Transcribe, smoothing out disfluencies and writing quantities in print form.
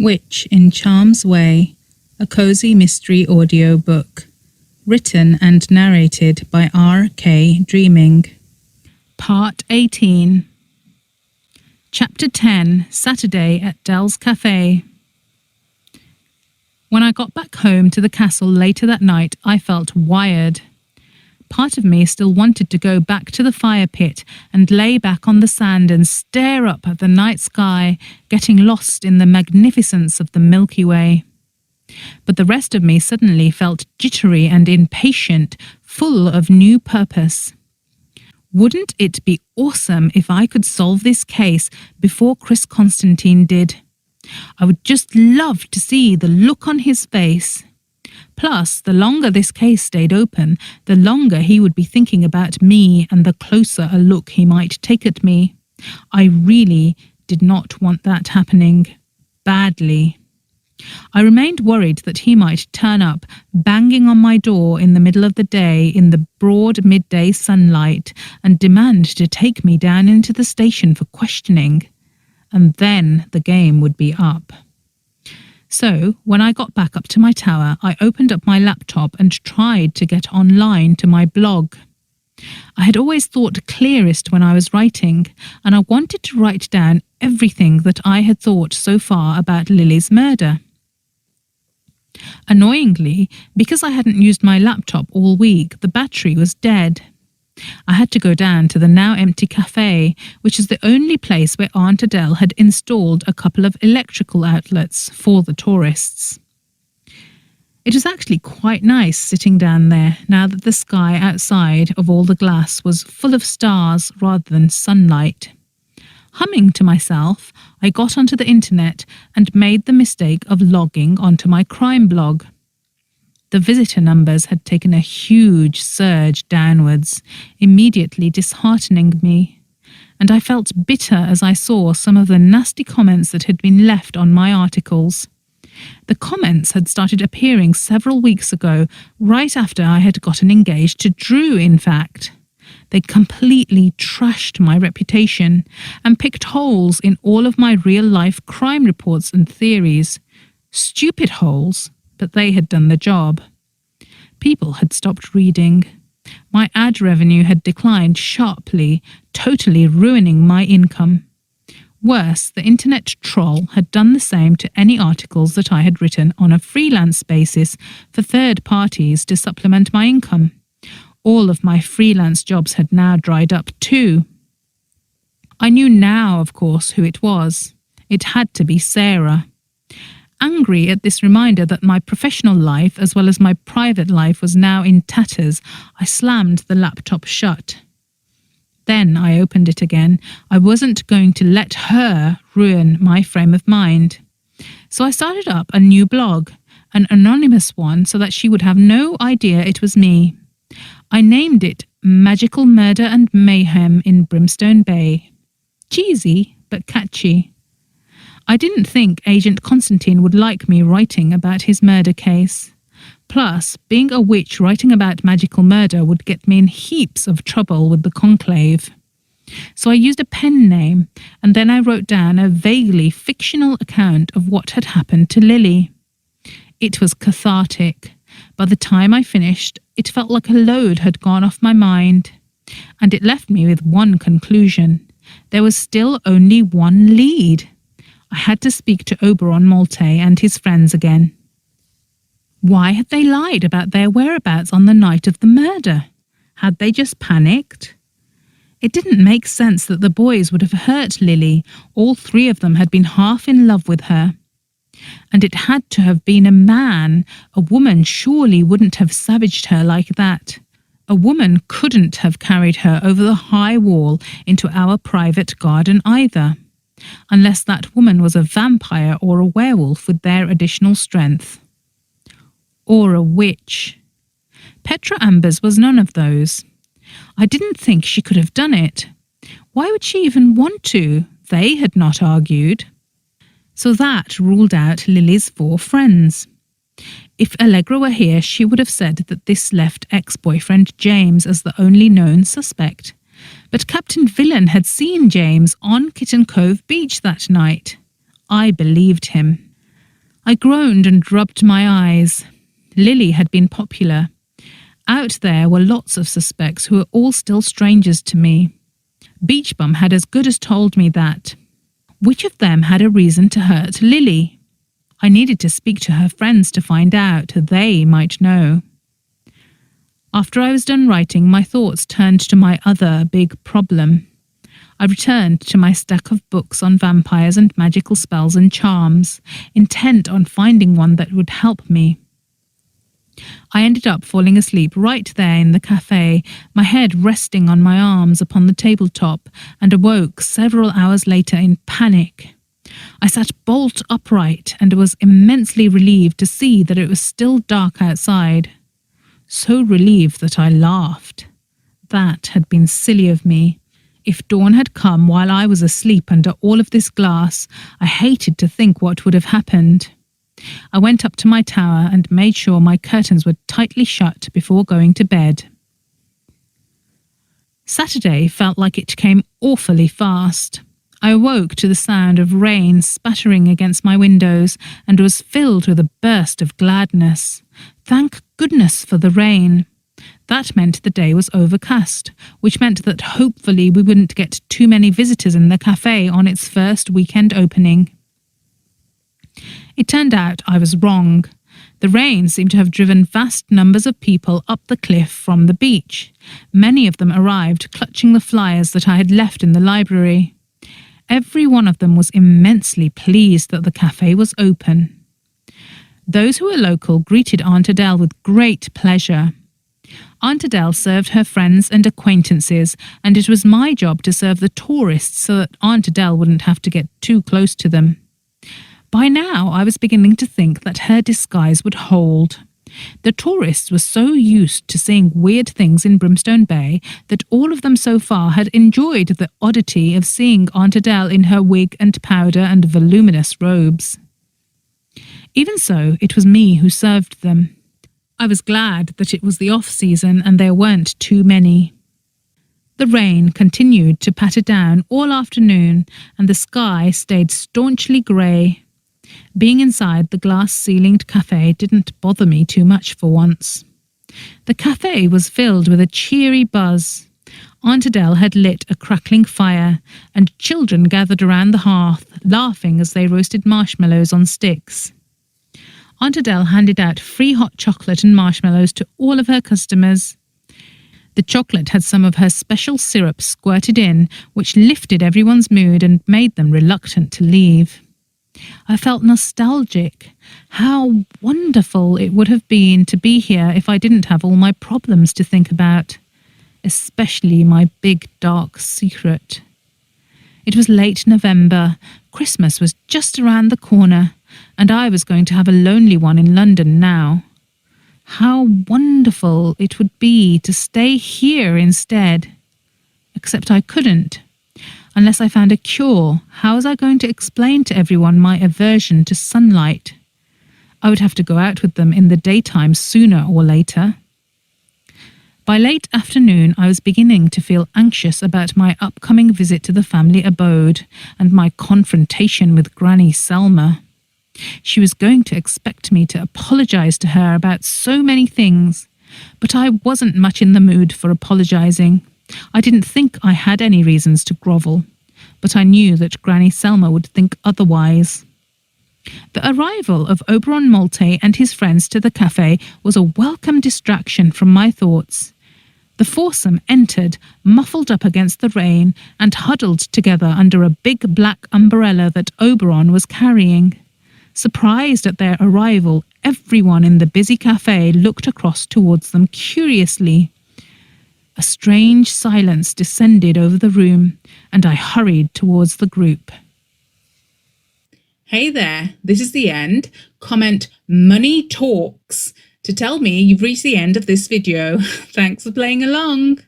Witch in Charm's Way, a cozy mystery audiobook, written and narrated by R.K. Dreaming. Part 18. Chapter 10, Saturday at Dell's Cafe. When I got back home to the castle later that night, I felt wired. Part of me still wanted to go back to the fire pit and lay back on the sand and stare up at the night sky, getting lost in the magnificence of the Milky Way. But the rest of me suddenly felt jittery and impatient, full of new purpose. Wouldn't it be awesome if I could solve this case before Chris Constantine did? I would just love to see the look on his face. Plus, the longer this case stayed open, the longer he would be thinking about me and the closer a look he might take at me. I really did not want that happening. Badly. I remained worried that he might turn up, banging on my door in the middle of the day in the broad midday sunlight, and demand to take me down into the station for questioning. And then the game would be up. So, when I got back up to my tower, I opened up my laptop and tried to get online to my blog. I had always thought clearest when I was writing, and I wanted to write down everything that I had thought so far about Lily's murder. Annoyingly, because I hadn't used my laptop all week, the battery was dead. I had to go down to the now empty cafe, which is the only place where Aunt Adele had installed a couple of electrical outlets for the tourists. It was actually quite nice sitting down there, now that the sky outside of all the glass was full of stars rather than sunlight. Humming to myself, I got onto the internet and made the mistake of logging onto my crime blog. The visitor numbers had taken a huge surge downwards, immediately disheartening me, and I felt bitter as I saw some of the nasty comments that had been left on my articles. The comments had started appearing several weeks ago, right after I had gotten engaged to Drew, in fact. They completely trashed my reputation and picked holes in all of my real-life crime reports and theories. Stupid holes, but they had done the job. People had stopped reading. My ad revenue had declined sharply, totally ruining my income. Worse, the internet troll had done the same to any articles that I had written on a freelance basis for third parties to supplement my income. All of my freelance jobs had now dried up too. I knew now, of course, who it was. It had to be Sarah. Angry at this reminder that my professional life as well as my private life was now in tatters, I slammed the laptop shut. Then I opened it again. I wasn't going to let her ruin my frame of mind. So I started up a new blog, an anonymous one, so that she would have no idea it was me. I named it Magical Murder and Mayhem in Brimstone Bay. Cheesy, but catchy. I didn't think Agent Constantine would like me writing about his murder case. Plus, being a witch writing about magical murder would get me in heaps of trouble with the conclave. So I used a pen name, and then I wrote down a vaguely fictional account of what had happened to Lily. It was cathartic. By the time I finished, it felt like a load had gone off my mind. And it left me with one conclusion. There was still only one lead. I had to speak to Oberon Malte and his friends again. Why had they lied about their whereabouts on the night of the murder? Had they just panicked? It didn't make sense that the boys would have hurt Lily. All three of them had been half in love with her. And it had to have been a man. A woman surely wouldn't have savaged her like that. A woman couldn't have carried her over the high wall into our private garden either. Unless that woman was a vampire or a werewolf with their additional strength. Or a witch. Petra Ambers was none of those. I didn't think she could have done it. Why would she even want to? They had not argued. So that ruled out Lily's 4 friends. If Allegra were here, she would have said that this left ex-boyfriend James as the only known suspect. But Captain Villain had seen James on Kitten Cove Beach that night. I believed him. I groaned and rubbed my eyes. Lily had been popular. Out there were lots of suspects who were all still strangers to me. Beachbum had as good as told me that. Which of them had a reason to hurt Lily? I needed to speak to her friends to find out. They might know. After I was done writing, my thoughts turned to my other big problem. I returned to my stack of books on vampires and magical spells and charms, intent on finding one that would help me. I ended up falling asleep right there in the cafe, my head resting on my arms upon the tabletop, and awoke several hours later in panic. I sat bolt upright and was immensely relieved to see that it was still dark outside. So relieved that I laughed. That had been silly of me. If dawn had come while I was asleep under all of this glass, I hated to think what would have happened. I went up to my tower and made sure my curtains were tightly shut before going to bed. Saturday felt like it came awfully fast. I awoke to the sound of rain spattering against my windows and was filled with a burst of gladness. Thank goodness for the rain. That meant the day was overcast, which meant that hopefully we wouldn't get too many visitors in the cafe on its first weekend opening. It turned out I was wrong. The rain seemed to have driven vast numbers of people up the cliff from the beach. Many of them arrived clutching the flyers that I had left in the library. Every one of them was immensely pleased that the cafe was open. Those who were local greeted Aunt Adele with great pleasure. Aunt Adele served her friends and acquaintances, and it was my job to serve the tourists so that Aunt Adele wouldn't have to get too close to them. By now, I was beginning to think that her disguise would hold. The tourists were so used to seeing weird things in Brimstone Bay that all of them so far had enjoyed the oddity of seeing Aunt Adele in her wig and powder and voluminous robes. Even so, it was me who served them. I was glad that it was the off-season and there weren't too many. The rain continued to patter down all afternoon and the sky stayed staunchly grey. Being inside the glass-ceilinged cafe didn't bother me too much for once. The cafe was filled with a cheery buzz. Aunt Adele had lit a crackling fire, and children gathered around the hearth, laughing as they roasted marshmallows on sticks. Aunt Adele handed out free hot chocolate and marshmallows to all of her customers. The chocolate had some of her special syrup squirted in, which lifted everyone's mood and made them reluctant to leave. I felt nostalgic. How wonderful it would have been to be here if I didn't have all my problems to think about, especially my big dark secret. It was late November. Christmas was just around the corner, and I was going to have a lonely one in London now. How wonderful it would be to stay here instead. Except I couldn't. Unless I found a cure, how was I going to explain to everyone my aversion to sunlight? I would have to go out with them in the daytime sooner or later. By late afternoon, I was beginning to feel anxious about my upcoming visit to the family abode and my confrontation with Granny Selma. She was going to expect me to apologize to her about so many things, but I wasn't much in the mood for apologizing. I didn't think I had any reasons to grovel, but I knew that Granny Selma would think otherwise. The arrival of Oberon Malte and his friends to the cafe was a welcome distraction from my thoughts. The foursome entered, muffled up against the rain, and huddled together under a big black umbrella that Oberon was carrying. Surprised at their arrival, everyone in the busy cafe looked across towards them curiously. A strange silence descended over the room, and I hurried towards the group. Hey there, this is the end. Comment "Money Talks" to tell me you've reached the end of this video. Thanks for playing along.